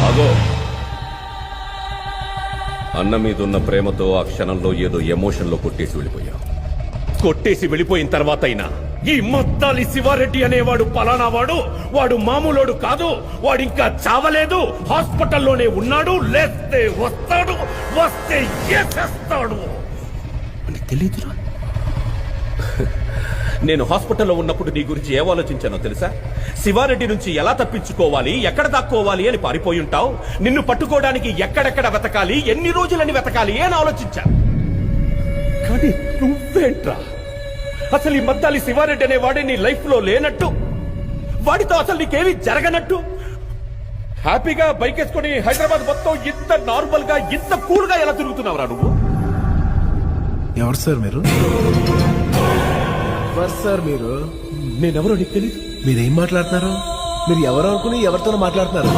ఆగో. అన్న మీదున్న ప్రేమతో ఆ క్షణంలో ఏదో ఎమోషన్లో కొట్టేసి వెళ్ళిపోయావు. కొట్టేసి వెళ్ళిపోయిన తర్వాత అయినా ఈ మద్దాలి శివారెడ్డి అనేవాడు పలానా వాడు మామూలోడు కాదు, వాడింకా చావలేదు, హాస్పిటల్లోనే ఉన్నాడు, లేస్తే వస్తాడు, వస్తే ఏసేస్తాడు అని తెలీదురా. నేను హాస్పిటల్లో ఉన్నప్పుడు నీ గురించి ఏం ఆలోచించానో తెలుసా? శివారెడ్డి నుంచి ఎలా తప్పించుకోవాలి, ఎక్కడ దాక్కోవాలి అని పారిపోయి ఉంటావు. నిన్ను పట్టుకోవడానికి ఎక్కడెక్కడ వెతకాలి, ఎన్ని రోజులని వెతకాలి అని ఆలోచించా. కానీ నువ్వేంట్రా, అసలు ఈ మద్దాలి శివారెడ్డి అనే వాడే నీ లైఫ్ లో లేనట్టు, వాడితో అసలు నీకేమీ జరగనట్టు హ్యాపీగా బైక్ వేసుకుని హైదరాబాద్ మొత్తం ఇంత నార్మల్ గా ఇంత కూల్ గా ఎలా తిరుగుతున్నావురా నువ్వు? ఎవరు సార్ మీరు? ఎవరు సార్ మీరు? నేనెవరో నీకు తెలీదు. మీరేం మాట్లాడుతున్నారు? మీరు ఎవరు అనుకుని ఎవరితోనో మాట్లాడుతున్నారు?